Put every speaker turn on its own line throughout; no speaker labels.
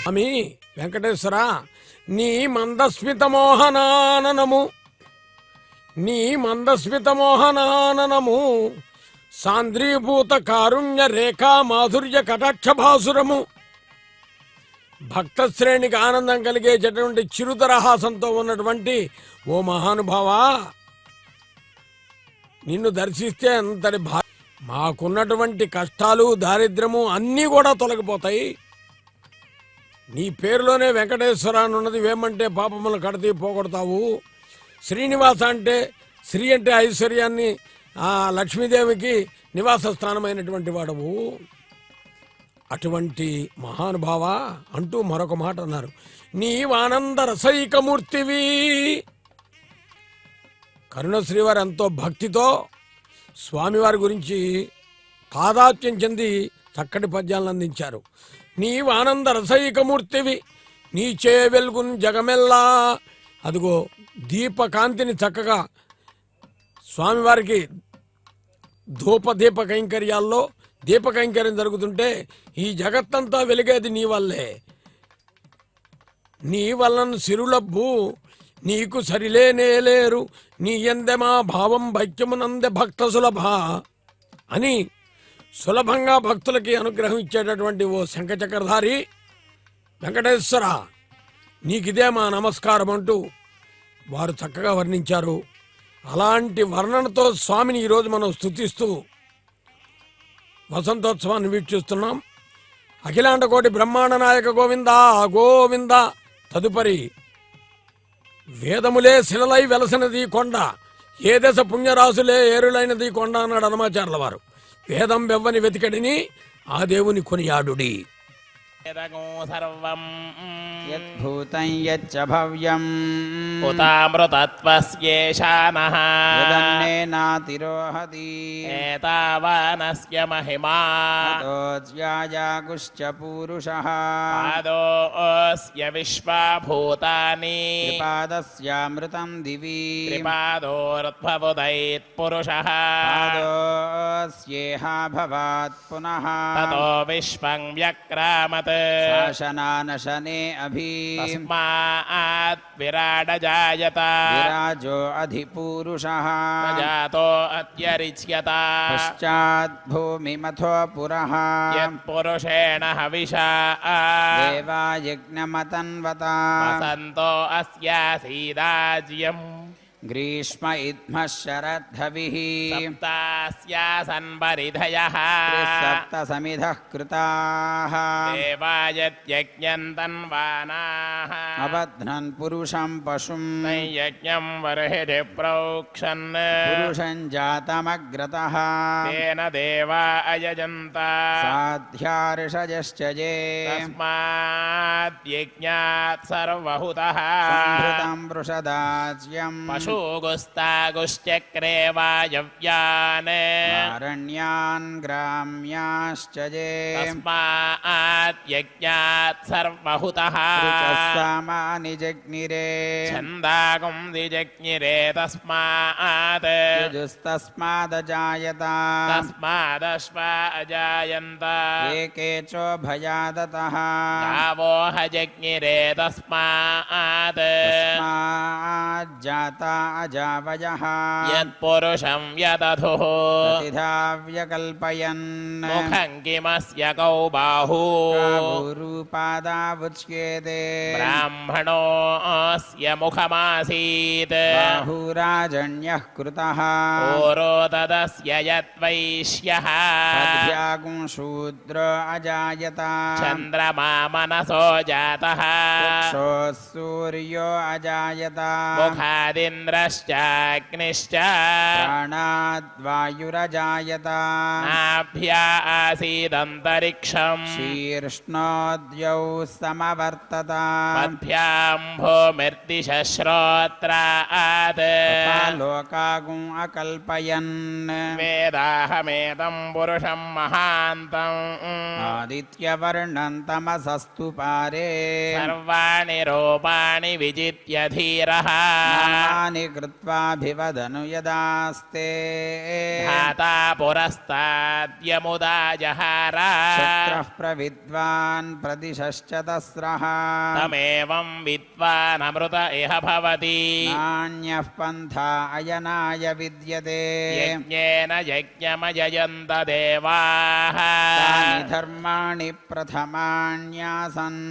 స్వామి వెంకటేశ్వర నీ మందస్మిత మోహనాననము సాంద్రీభూత కారుణ్య రేఖా మాధుర్య కటాక్ష భాసురము భక్త శ్రేణికి ఆనందం కలిగేటటువంటి చిరుతరహాసంతో ఉన్నటువంటి ఓ మహానుభావా, నిన్ను దర్శిస్తే అంతటి మాకున్నటువంటి కష్టాలు దారిద్ర్యము అన్నీ కూడా తొలగిపోతాయి. నీ పేరులోనే వెంకటేశ్వర ఉన్నది, వేమంటే పాపములు కడతీ పోగొడతావు. శ్రీనివాస అంటే శ్రీ అంటే ఐశ్వర్యాన్ని లక్ష్మీదేవికి నివాస స్థానమైనటువంటి వాడవు. అటువంటి మహానుభావ అంటూ మరొక మాట అన్నారు. నీవానంద రసైకమూర్తివి. కరుణశ్రీవారు ఎంతో భక్తితో స్వామివారి గురించి తాదాత్యం చెంది చక్కటి పద్యాలను అందించారు. నీవానంద రసైకమూర్తివి, నీచే వెలుగున్ జగమెల్లా. అదిగో దీపకాంతిని చక్కగా స్వామివారికి ధూపదీప కైంకర్యాల్లో దీపకైంకర్యం జరుగుతుంటే ఈ జగత్తంతా వెలిగేది నీ వల్లే. నీ వలన సిరులబ్బు నీకు సరిలేనేలేరు, నీ ఎందెమా భావం భక్యమునందె భక్త సులభ అని సులభంగా భక్తులకి అనుగ్రహం ఇచ్చేటటువంటి ఓ శంఖచక్రధారి వెంకటేశ్వర, నీకిదే మా నమస్కారం అంటూ వారు చక్కగా వర్ణించారు. అలాంటి వర్ణనతో స్వామిని ఈరోజు మనం స్తుతిస్తూ వసంతోత్సవాన్ని వీక్షిస్తున్నాం. అఖిలాండ కోటి బ్రహ్మాండ నాయక గోవింద గోవింద. తదుపరి వేదములే శిలలై వెలసినది కొండ, ఏ దశ పుణ్యరాశులే ఏరులైనది కొండ అన్నాడు హనుమాచార్యుల వారు. వేదం వెవ్వని వెతికడిని ఆ దేవుని కొనియాడుడి.
సర్వం
యద్భూతం యచ్చ భవ్యం
ఉతామృతత్వస్యేషానః
యదన్నేనాతిరోహతి
ఏతావానస్య మహిమా
తోజ్యాయాగుశ్చ పూరుషః
పాదోస్య విశ్వభూతాని
త్రిపాదస్యామృతం దివి
త్రిపాదోర్ధ్వముదైత్ పురుషః
పాదోస్యేహ భవాత్ పునః
తతో విశ్వం వ్యక్రామత్
శాసనానశనే అభి
తస్మాత్ విరాడ జాయత
విరాజో అధిపూరుషః
జాతో అత్యరిచ్యత
పశ్చాత్ భూమిమథో పురః
యత్పురుషేణ హవిషా
దేవా యజ్ఞమతన్వత
వసంతో అస్యాసీదాజ్యం
గ్రీష్మ ఇద్మః శరద్ధవిః
సప్తాస్యాసన్ పరిధయః
సప్త సమిధః కృతాః
దేవాయజ్ఞం తన్వానాః
అబధ్నన్ పురుషం పశుం
యజ్ఞం వర్హిధి ప్రోక్షన్
పురుషం జాతమగ్రతః
తేన దేవా అయజంత
సాధ్యార్షజశ్చ ఏ
తస్మాత్ యజ్ఞాత్ సర్వహుతః
సంభృతం వృషదాజ్యం
పశూగుస్తాగుశ్చక్రే వాయవ్యాన్
అరణ్యాన్ గ్రామ్యాశ్చ ఏ
తస్మాత్ యజ్ఞాత్ సర్వహుతః
సామాని జగ్నిరే
ఛందాగుం దిజజ్ఞిరే తస్మాత్
యజుస్తస్మాదజాయత
తస్మాదశ్వ అజాయంత
ఏకే చోభయాదతః
గావో హజజ్ఞిరే తస్మాత్
తస్మాజ్జాతా అజావయః
యత్పురుషం యదధుః
ప్రతిధా వ్యకల్పయన్
ముఖం కిమస్య కౌ బాహూ
రూపాదావుచ్యేతే
బ్రాహ్మణోऽస్య ముఖమాసీత్
బాహురాజన్యః కృతః
ఓరో తదస్య యద్వైశ్యః
పద్భ్యాగుం శూద్రో అజాయత
చంద్రమా మనసో జాతః
చక్షుః సూర్యో అజాయత
ముఖాదింద్రశ్చాగ్నిశ్చ
ప్రాణాద్వాయురజాయత
నాభ్యా ఆసీదంతరిక్షం
శీర్ష్ణోద్యౌ సమవర్తత
పద్భ్యాం భూమిర్దిశ్రోత్రాత్
లోకాగుం అకల్పయన్
వేదాహమేతం పురుషం మహాంతం
ఆదిత్యవర్ణం తమసస్తు పారే
సర్వాణి రూపాణి విజిత్య ధీరః
నామాని కృత్వాభివదను యదాస్తే
ధాతా పురస్తాద్యముదా జహార
శత్రః ప్రవిద్వాన్ विद्वान् प्रतिशश्चतस्रः
तमेवं विद्वानमृत इह भवति
नान्यः पन्था अयनाय विद्यते
यज्ञेन यज्ञमयजन्त देवाः
तानि धर्माणि प्रथमान्यासन्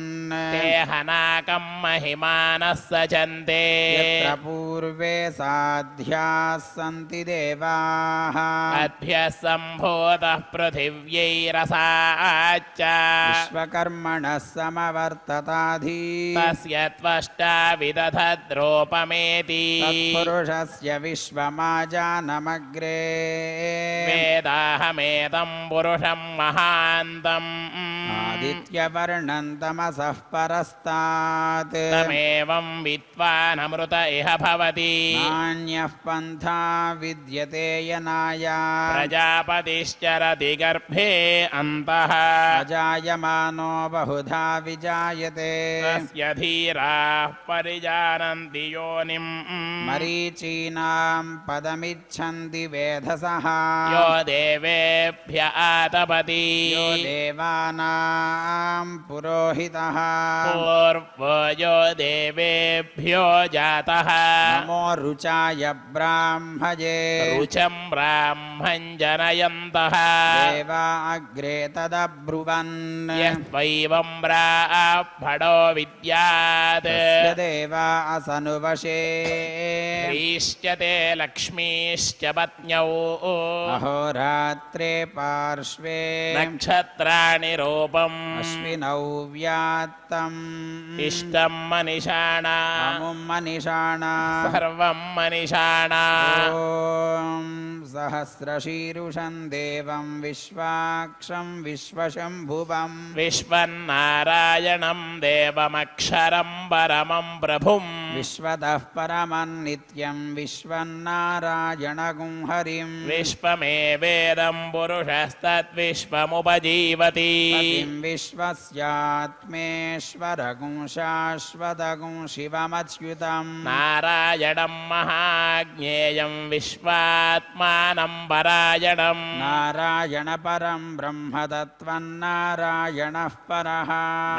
तेहनाकं महिमानः सचन्ते
यत्र पूर्वे साध्याः सन्ति देवाः
अभ्यः सम्भूतः पृथिव्यैरसाच्च
विश्वकर्मणः समवर्तताधि
तस्य त्वष्टा विदधद्रूपमेति
तत्पुरुषस्य विश्वमाजानमग्रे
वेदाहमेदं पुरुषं महान्तम्
आदित्यवर्णं तमसः परस्तात्
तमेवं विद्वानमृत इह भवति
नान्यः पन्था विद्यते यनाय
प्रजापतिश्चरति गर्भे अन्तः
अजायमानो बहुधा विजायते
तस्य धीराः परिजानन्ति योनिम्
मरीचीनां पदमिच्छन्ति वेधसः
यो देवेभ्य आतपति
यो देवानां पुरोहितः
पूर्वो यो देवेभ्यो जातः
नमो रुचाय ब्राह्मये
रुचं ब्राह्मं जनयन्तः
देवा अग्रे तदब्रुवन्
यस्त्वैवं ब्राह्मणो विद्यात्
तस्य देवा असनुवशे
श्रीश्च ते लक्ष्मीश्च पत्न्यौ
अहोरात्रे पार्श्वे
नक्षत्राणि रूपम्
अश्विनौ व्यात्तम्
इष्टं मनिषाणा
अमुं मनिषाणा
सर्वं मनिषाणा
ॐ सहस्रशीरुषं देवं विश्वाक्षं विश्वशम्भुवम्
विश्वन्नारायणं देवमक्षरं परमं प्रभुं
विश्वतः परमं नित्यं विश्वन्नारायणगुं हरिं
विश्वमेवेदं पुरुषस्तद्विश्वमुपजीवति
पतिं विश्वस्यात्मेश्वरगुं शाश्वतगुं शिवमच्युतं
नारायणं महाज्ञेयं विश्वात्मानं परायणं
नारायणपरं ब्रह्म तत्त्वन्नारायणः परः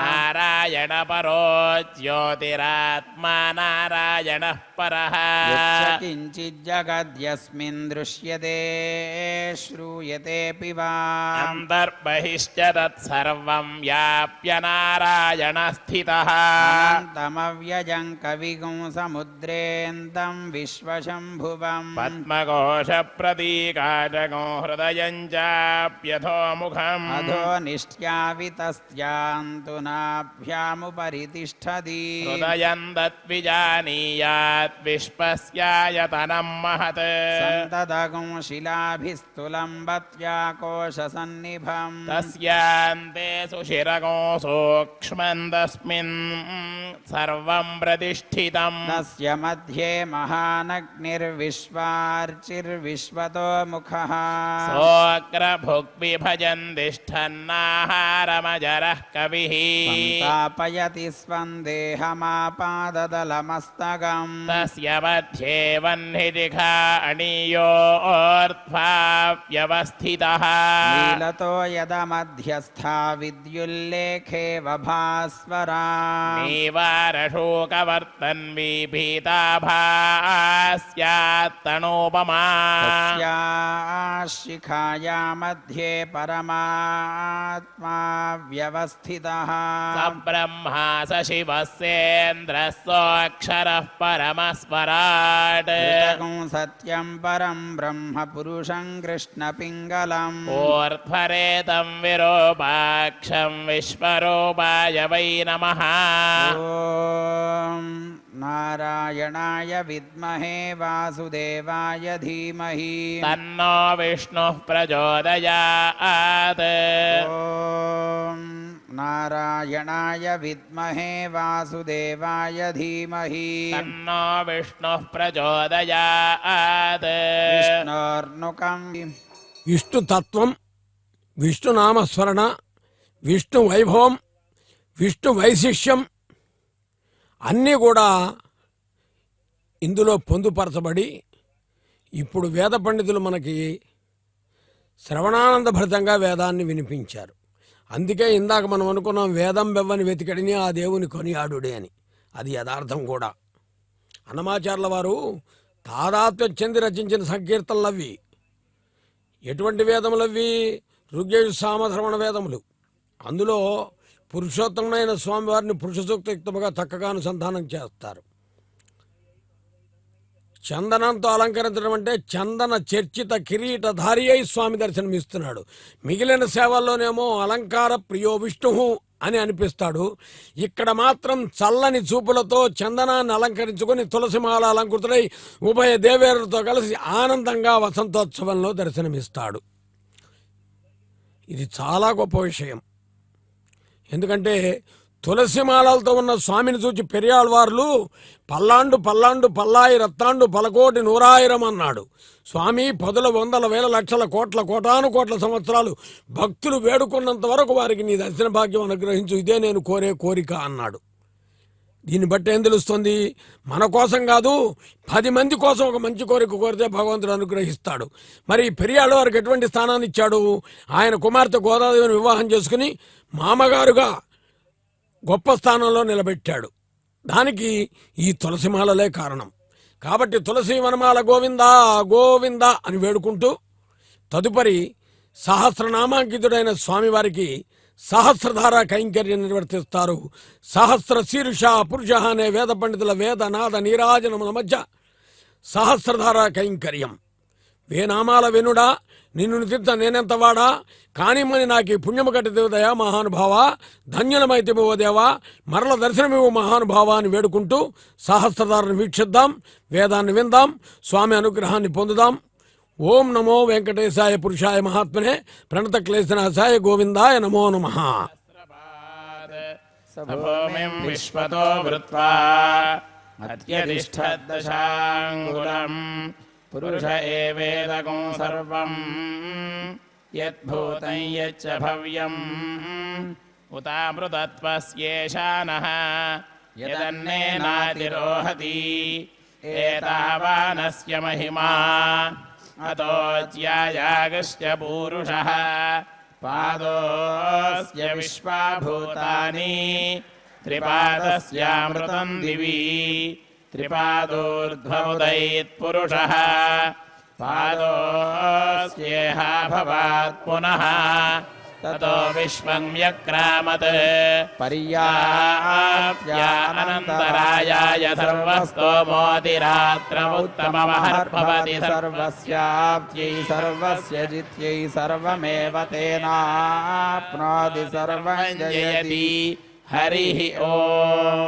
नारायणपरो ज्योतिरात्मा नारायणः परः
यच्च किञ्चिज्जगद्यस्मिन् दृश्यते श्रूयतेऽपि वा
अन्तर्बहिश्च तत्सर्वं व्याप्य नारायणस्थितः
अनन्तमव्ययं कविगुं समुद्रेन्दं विश्वशम्भुवम्
पद्मकोशप्रतीकाजगो हृदयं चाप्यथोमुखम्
अधो निष्ट्यावितस्यान्तु नाभ्यामुपरि तिष्ठति
हृदयं तद्विजानीयात् विश्वस्यायतनं महत्
सन्ततगुं शिलाभिस्तुलम्बत्याकोशसन्निभम्
तस्यान्ते सुशिरगो सूक्ष्मं तस्मिन् सर्वं प्रतिष्ठितम्
तस्य मध्ये महानग्निर्विश्वार्चिर्विश्वतो मुखः
सोऽग्रभुग्विभजन् तिष्ठन्नाहारमजरः कविः
सन्तापयति स्वं देहमापाददलमस्तकम्
तस्य मध्ये वह्निशिखा अणीयोऽर्ध्वा व्यवस्थितः
नीलतो यदमध्यस्था विद्युल्लेखेव भास्वरा
नीवारशोकवर्तन्वी भीताभास्यात्तनोपमा
तस्याः शिखाया मध्ये परमात्मा व्यवस्थितः
स ब्रह्मा स शिवः सेन्द्रः सोऽक्षरः परमस्वराट्
ऋतगुं सत्यं परं ब्रह्म पुरुषं कृष्णपिङ्गलम्
ऊर्ध्वरेतं विरूपाक्षं विश्वरूपाय वै नमः
ॐ नारायणाय विद्महे वासुदेवाय धीमहि
तन्नो विष्णुः प्रचोदयात्
ॐ नारायणाय विद्महे वासुदेवाय धीमहि
तन्नो विष्णुः प्रचोदयात्
विष्णोर्नुकं
విష్ణు తత్వం, విష్ణు నామస్మరణ, విష్ణు వైభవం, విష్ణు వైశిష్యం అన్నీ కూడా ఇందులో పొందుపరచబడి ఇప్పుడు వేద పండితులు మనకి శ్రవణానంద భరితంగా వేదాన్ని వినిపించారు. అందుకే ఇందాక మనం అనుకున్నాం వేదం బెవ్వని వెతికడిని ఆ దేవుని కొనియాడుడే అని. అది యథార్థం కూడా. అన్నమాచార్యుల వారు తాదాత్మ్యం చెంది రచించిన సంకీర్తనలవి. ఎటువంటి వేదములవి? ఋగ్యజు సామధర్మణ వేదములు. అందులో పురుషోత్తముడైన స్వామివారిని పురుష సూక్తయుక్తముగా చక్కగా అనుసంధానం చేస్తారు. చందనంతో అలంకరించడం అంటే చందన చర్చిత కిరీటధారి అయి స్వామి దర్శనమిస్తున్నాడు. మిగిలిన సేవల్లోనేమో అలంకార ప్రియో విష్ణు అని అనిపిస్తాడు. ఇక్కడ మాత్రం చల్లని చూపులతో చందనాన్ని అలంకరించుకొని తులసిమాల అలంకృతుడై ఉభయ దేవేరులతో కలిసి ఆనందంగా వసంతోత్సవంలో దర్శనమిస్తాడు. ఇది చాలా గొప్ప విషయం. ఎందుకంటే తులసిమాలతో ఉన్న స్వామిని చూచి పెరియాళ్వార్లు పల్లాండు పల్లాండు పల్లాయి రత్తాండు పలకోటి నూరాయిరం అన్నాడు. స్వామి పదుల వందల వేల లక్షల కోట్ల కోటాను కోట్ల సంవత్సరాలు భక్తులు వేడుకున్నంత వరకు వారికి నీ దర్శన భాగ్యం అనుగ్రహించు, ఇదే నేను కోరే కోరిక అన్నాడు. దీన్ని బట్టి ఏం తెలుస్తుంది? మన కోసం కాదు, 10 మంది కోసం ఒక మంచి కోరిక కోరితే భగవంతుడు అనుగ్రహిస్తాడు. మరి పెరియాళ్ళ వారికి ఎటువంటి స్థానాన్ని ఇచ్చాడు? ఆయన కుమార్తె గోదాదేవిని వివాహం చేసుకుని మామగారుగా గొప్ప స్థానంలో నిలబెట్టాడు. దానికి ఈ తులసిమాలలే కారణం. కాబట్టి తులసి వనమాల గోవిందా గోవిందా అని వేడుకుంటూ తదుపరి సహస్రనామాంకితుడైన స్వామివారికి సహస్రధార కైంకర్యం నిర్వర్తిస్తారు. సహస్ర శీర్ష పురుష అనే వేద పండితుల వేదనాద నీరాజనముల మధ్య సహస్రధార కైంకర్యం. వేనామాల వెనుడా నిన్ను తీర్చ నేనెంతవాడా కానిమ్మని నాకు ఈ పుణ్యము కట్టి దేవదయా మహానుభావ, ధన్యులమైతివో దేవా, మరల దర్శనమివ్వు మహానుభావ అని వేడుకుంటూ సహస్రధారను వీక్షిద్దాం, వేదాన్ని విందాం, స్వామి అనుగ్రహాన్ని పొందుదాం. ఓం నమో వెంకటేశాయ పురుషాయ మహాత్మనే ప్రణత క్లేశనాశాయ గోవిందాయ నమో నమః.
భూమిం విశ్వతో వృత్వా అత్యతిష్ఠద్దశాంగులం పురుష ఏవేదకం సర్వం యద్భూతం యచ్చ భవ్యం ఉతామృతత్వస్యేషానః యదన్నేనాతిరోహతి ఏతావానస్య మహిమా అతోజ్యాయాగశ్చ పూరుషః పాదోస్య విశ్వాభూతాని త్రిపాదస్యామృతం దివి త్రిపాదోర్ధ్వముదయత్పురుషः పాదోస్యేహ భవాత్ పునః తతో విశ్వం వ్యక్రామత్ పర్యాప్యానంతరాయాయ సర్వస్తోమోతిరాత్రముత్తమమహర్భవతి
సర్వస్యాప్త్యై సర్వస్య జిత్యై సర్వమేవ తేనాప్నోతి సర్వం జయతి.
హరి ఓం.